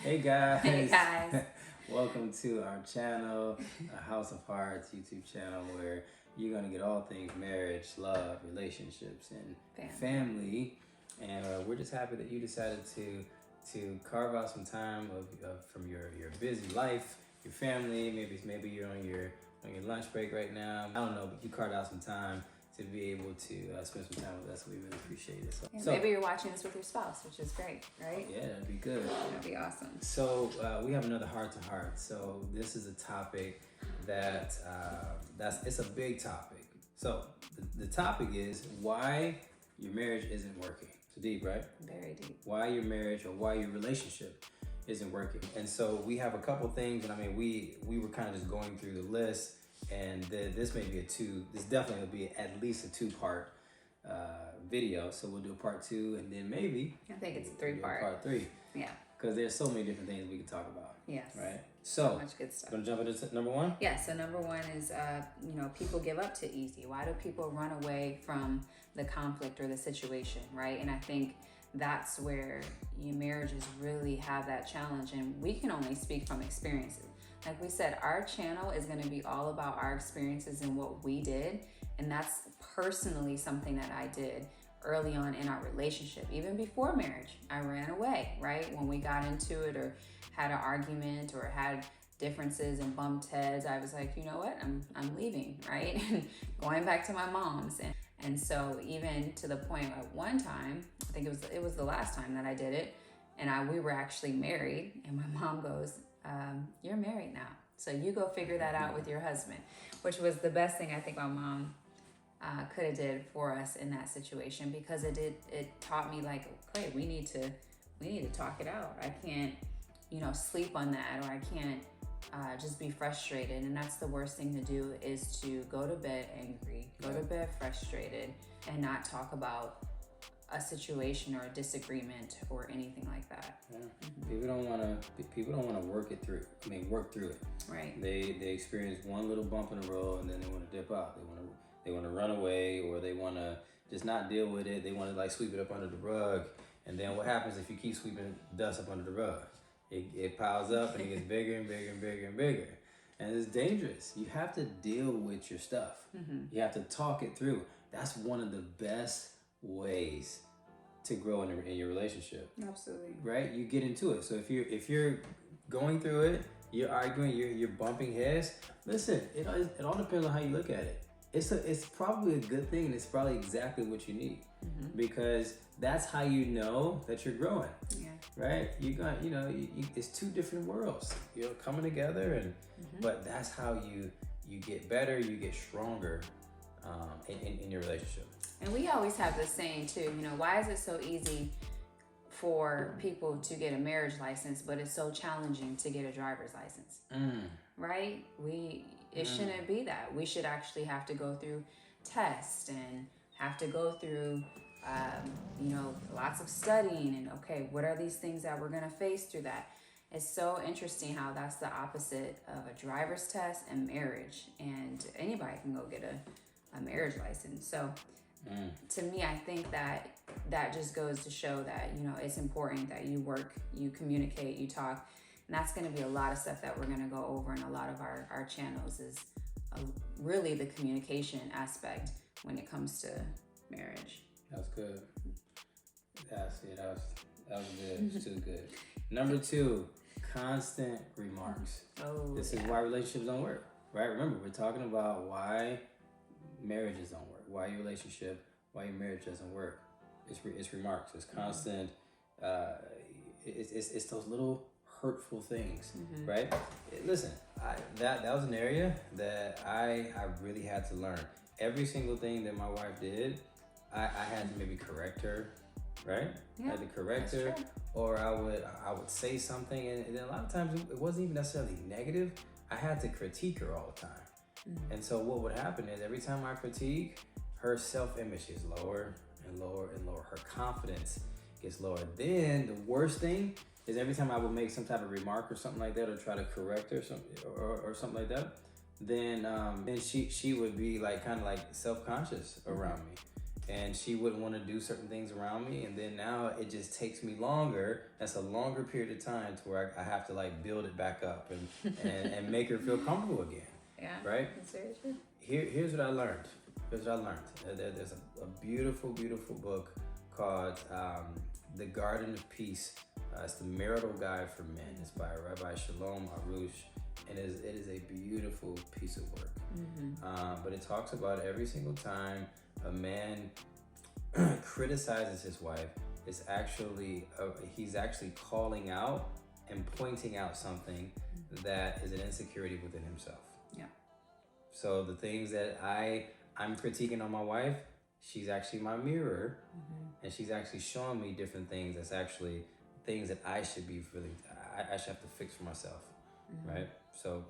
Hey guys. Hey guys. Welcome to our channel, House of Harts YouTube channel, where you're gonna get all things marriage, love, relationships, and family. And we're just happy that you decided to carve out some time from your busy life, your family. Maybe you're on your lunch break right now. I don't know, but you carved out some time to be able to spend some time with us. We really appreciate it. So maybe you're watching this with your spouse, which is great, right? Yeah, that'd be good. That'd be awesome. So we have another heart to heart. So this is a topic that it's a big topic. So the topic is why your marriage isn't working. It's deep, right? Very deep. Why your marriage or why your relationship isn't working. And so we have a couple things, and I mean we were kind of just going through the list. And this may be this definitely will be at least a 2-part video. So we'll do a part 2, and then maybe I think it's 3-part. Part 3. Yeah. Because there's so many different things we can talk about. Yes. Right. So much good stuff. Gonna jump into number 1. Yeah. So number 1 is people give up too easy. Why do people run away from the conflict or the situation, right? And I think that's where your marriages really have that challenge, and we can only speak from experiences. Like we said, our channel is going to be all about our experiences and what we did. And that's personally something that I did early on in our relationship. Even before marriage, I ran away, right? When we got into it or had an argument or had differences and bumped heads, I was like, you know what? I'm leaving, right? And going back to my mom's. And so even to the point at one time, I think it was the last time that I did it, and we were actually married, and my mom goes, you're married now, so you go figure that out with your husband, which was the best thing I think my mom could have did for us in that situation, because it taught me, like, okay, we need to talk it out. I can't sleep on that, or I can't just be frustrated. And that's the worst thing to do, is to go to bed angry, go to bed frustrated, and not talk about a situation or a disagreement or anything like that. Yeah. People don't want to work through it. Right. They experience one little bump in the road, and then they want to dip out. They want to run away, or they want to just not deal with it. They want to sweep it up under the rug. And then what happens if you keep sweeping dust up under the rug? It piles up, and it gets bigger and bigger and bigger and bigger. And it's dangerous. You have to deal with your stuff. You have to talk it through. That's one of the best ways to grow in your relationship. Absolutely. Right? You get into it. So if you're going through it, you're arguing, you're bumping heads. Listen, it all depends on how you look at it. It's probably a good thing, and it's probably exactly what you need, because that's how you know that you're growing. Yeah. Right? You got it's 2 different worlds. You're coming together, and but that's how you get better. You get stronger in your relationship. And we always have this saying too, why is it so easy for people to get a marriage license, but it's so challenging to get a driver's license? Right? It shouldn't be that. We should actually have to go through tests and have to go through, lots of studying, and okay, what are these things that we're gonna face through that? It's so interesting how that's the opposite of a driver's test and marriage, and anybody can go get a marriage license. So to me, I think that just goes to show that, it's important that you work, you communicate, you talk. And that's going to be a lot of stuff that we're going to go over in a lot of our channels, is really the communication aspect when it comes to marriage. That's good. That was good. It's too good. Number 2, constant remarks. This is why relationships don't work, right? Remember, we're talking about why marriages don't work, why your marriage doesn't work. It's remarks. It's constant. It's those little hurtful things, right? Listen, that was an area that I really had to learn. Every single thing that my wife did, I had to maybe correct her, right? Yeah, I had to correct her, or I would say something, and then a lot of times it wasn't even necessarily negative. I had to critique her all the time. And so what would happen is, every time I critique, her self-image is lower and lower and lower. Her confidence gets lower. Then the worst thing is, every time I would make some type of remark or something like that, or try to correct her or something like that, then she would be kind of self-conscious around me. and she wouldn't want to do certain things around me, and then now it just takes me longer. That's a longer period of time to where I have to like build it back up and make her feel comfortable again. Yeah. Right? That's very true. Here's what I learned. There's a beautiful, beautiful book called The Garden of Peace. It's the marital guide for men. It's by Rabbi Shalom Arush, and it is a beautiful piece of work. But it talks about every single time a man criticizes his wife, it's actually he's actually calling out and pointing out something that is an insecurity within himself. Yeah. So the things that I'm critiquing on my wife, she's actually my mirror, and she's actually showing me different things that's actually things that I should be feeling. I should have to fix for myself, right? So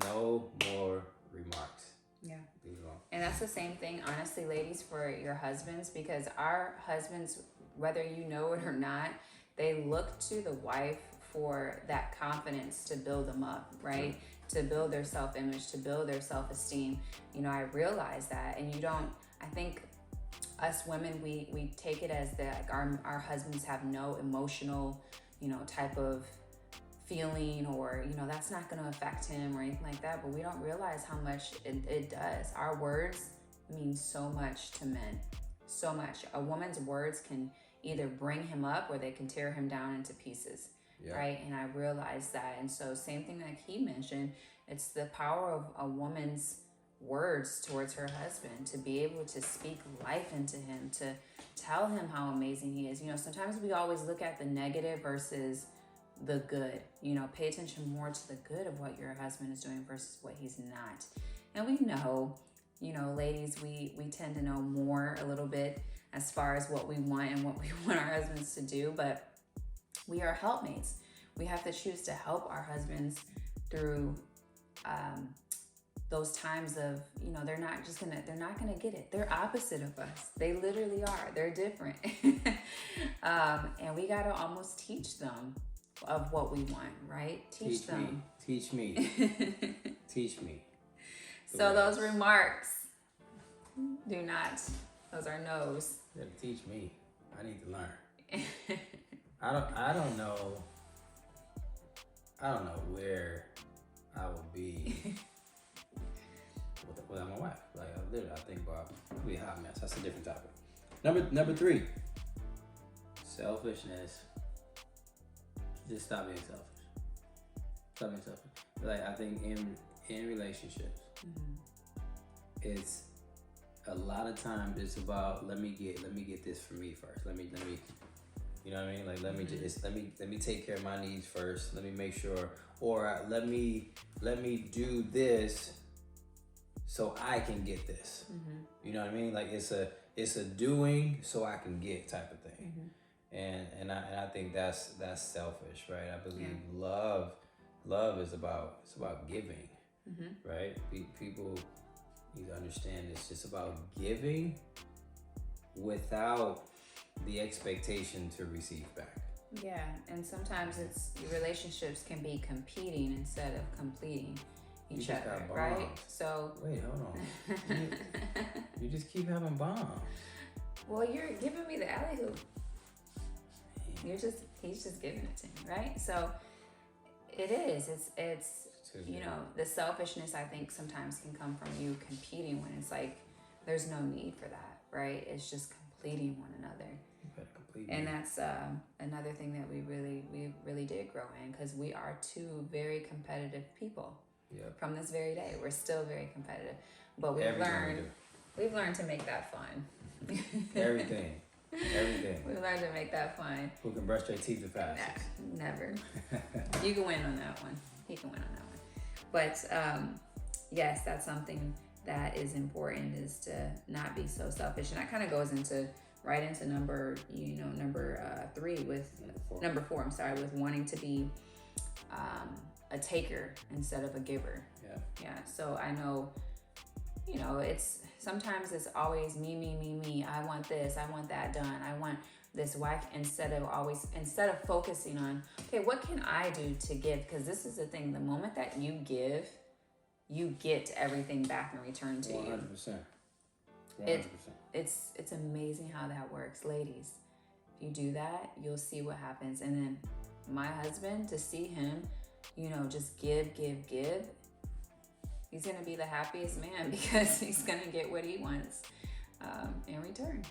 no more remarks. Yeah. Leave it alone. And that's the same thing, honestly, ladies, for your husbands, because our husbands, whether you know it or not, they look to the wife for that confidence to build them up, right? To build their self-image, to build their self-esteem. You know, I realize that. And I think us women, we take it as that our husbands have no emotional, type of feeling, or, that's not going to affect him or anything like that. But we don't realize how much it does. Our words mean so much to men, so much. A woman's words can either bring him up or they can tear him down into pieces. Yeah. Right. And I realized that. And so same thing like he mentioned, it's the power of a woman's words towards her husband, to be able to speak life into him, to tell him how amazing he is. Sometimes we always look at the negative versus the good. Pay attention more to the good of what your husband is doing versus what he's not. And we know, ladies, we tend to know more a little bit as far as what we want and what we want our husbands to do, but we are helpmates. We have to choose to help our husbands through those times of, they're not gonna get it. They're opposite of us. They literally are. They're different. And we gotta almost teach them of what we want, right? Teach them. Teach me. Teach me. So those remarks those are no's. You gotta teach me. I need to learn. I don't know where I will be without my wife. Like I think about it'll be a hot mess. That's a different topic. Number 3. Selfishness. Just stop being selfish. Stop being selfish. Like I think in relationships, it's a lot of times it's about let me get this for me first. Let me you know what I mean? Like let me take care of my needs first. Let me make sure, or let me do this so I can get this. You know what I mean? Like it's a doing so I can get type of thing. And I think that's selfish, right? I believe love is about giving, right? People need to understand it's just about giving without the expectation to receive back. Yeah, and sometimes relationships can be competing instead of completing each other, right? So wait, hold on. you just keep having bombs. Well, you're giving me the alley hoop. He's just giving it to me, right? So it is. It's the selfishness I think sometimes can come from you competing when it's like there's no need for that, right? It's just completing one another. And that's another thing that we really did grow in, because we are two very competitive people. Yep. From this very day, we're still very competitive, but we've learned to make that fun. Everything. We've learned to make that fun. Who can brush their teeth the fastest? Never. You can win on that one. He can win on that one. But yes, that's something that is important, is to not be so selfish. And that kind of goes right into number 3 with number 4. I'm sorry, with wanting to be a taker instead of a giver. Yeah. So I know, sometimes it's always me. I want this, I want that done. I want this wife, instead of focusing on, okay, what can I do to give? Because this is the thing, the moment that you give, you get everything back in return to 100%. you. it's amazing how that works, ladies. If you do that, you'll see what happens. And then my husband, to see him, just give, he's gonna be the happiest man because he's gonna get what he wants in return.